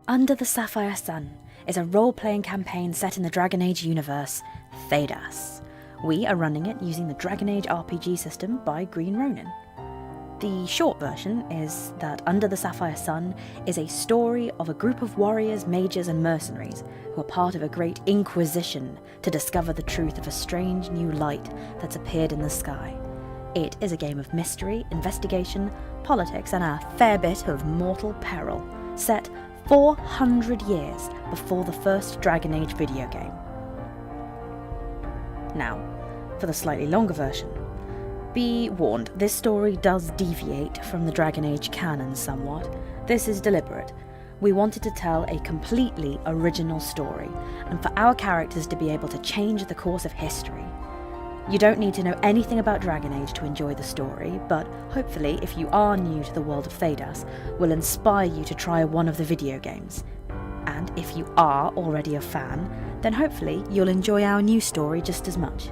Under the Sapphire Sun is a role-playing campaign set in the Dragon Age universe, Thedas. We are running it using the Dragon Age RPG system by Green Ronin. The short version is that Under the Sapphire Sun is a story of a group of warriors, mages and mercenaries who are part of a great inquisition to discover the truth of a strange new light that's appeared in the sky. It is a game of mystery, investigation, politics and a fair bit of mortal peril, set 400 years before the first Dragon Age video game. Now, for the slightly longer version. Be warned, this story does deviate from the Dragon Age canon somewhat. This is deliberate. We wanted to tell a completely original story, and for our characters to be able to change the course of history. You don't need to know anything about Dragon Age to enjoy the story, but hopefully if you are new to the world of Thedas, will inspire you to try one of the video games. And if you are already a fan, then hopefully you'll enjoy our new story just as much.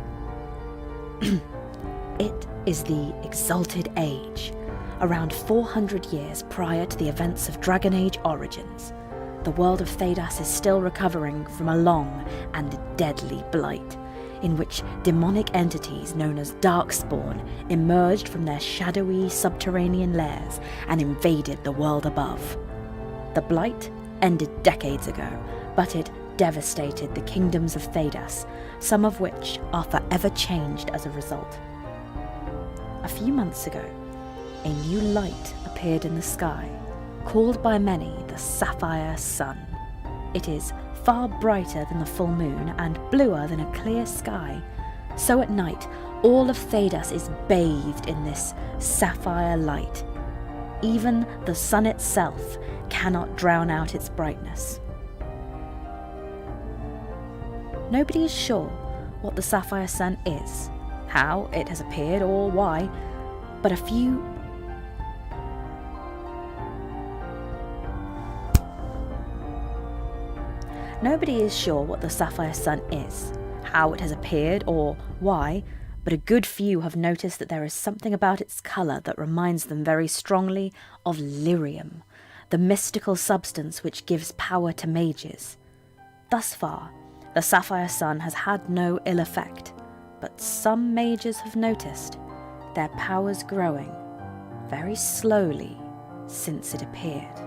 It is the Exalted Age, around 400 years prior to the events of Dragon Age Origins. The world of Thedas is still recovering from a long and deadly blight, in which demonic entities known as Darkspawn emerged from their shadowy subterranean lairs and invaded the world above. The blight ended decades ago, but it devastated the kingdoms of Thedas, some of which are forever changed as a result. A few months ago, a new light appeared in the sky, called by many the Sapphire Sun. It is far brighter than the full moon and bluer than a clear sky, so at night all of Thedas is bathed in this sapphire light. Even the sun itself cannot drown out its brightness. Nobody is sure what the Sapphire Sun is, how it has appeared or why, but Nobody is sure what the Sapphire Sun is, how it has appeared or why, but a good few have noticed that there is something about its colour that reminds them very strongly of lyrium, the mystical substance which gives power to mages. Thus far, the Sapphire Sun has had no ill effect, but some mages have noticed their powers growing very slowly since it appeared.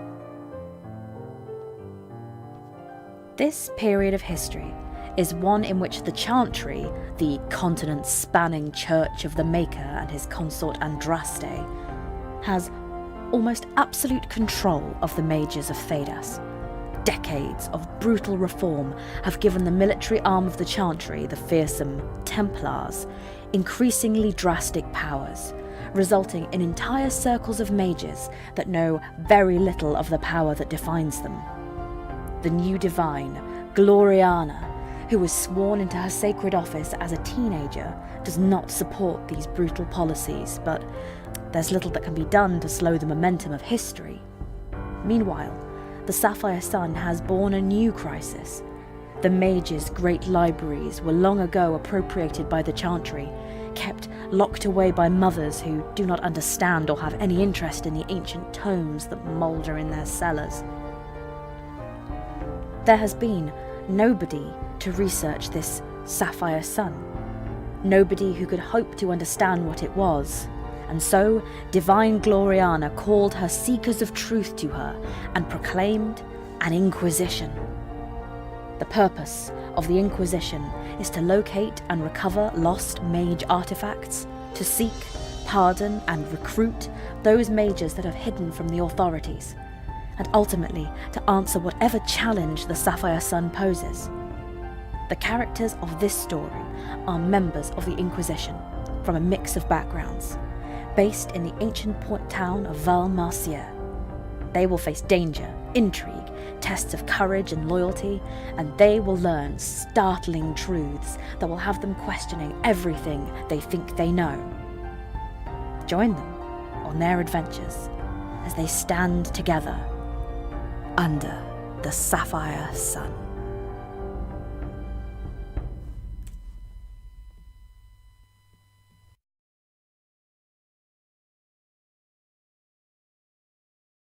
This period of history is one in which the Chantry, the continent-spanning church of the Maker and his consort Andraste, has almost absolute control of the mages of Thedas. Decades of brutal reform have given the military arm of the Chantry, the fearsome Templars, increasingly drastic powers, resulting in entire circles of mages that know very little of the power that defines them. The new divine, Gloriana, who was sworn into her sacred office as a teenager, does not support these brutal policies, but there's little that can be done to slow the momentum of history. Meanwhile, the Sapphire Sun has borne a new crisis. The mages' great libraries were long ago appropriated by the Chantry, kept locked away by mothers who do not understand or have any interest in the ancient tomes that moulder in their cellars. There has been nobody to research this Sapphire Sun, nobody who could hope to understand what it was, and so divine Gloriana called her seekers of truth to her and proclaimed an Inquisition. The purpose of the Inquisition is to locate and recover lost mage artifacts, to seek, pardon and recruit those mages that have hidden from the authorities, and ultimately to answer whatever challenge the Sapphire Sun poses. The characters of this story are members of the Inquisition from a mix of backgrounds, based in the ancient port town of Val-Marcier. They will face danger, intrigue, tests of courage and loyalty, and they will learn startling truths that will have them questioning everything they think they know. Join them on their adventures as they stand together under the Sapphire Sun.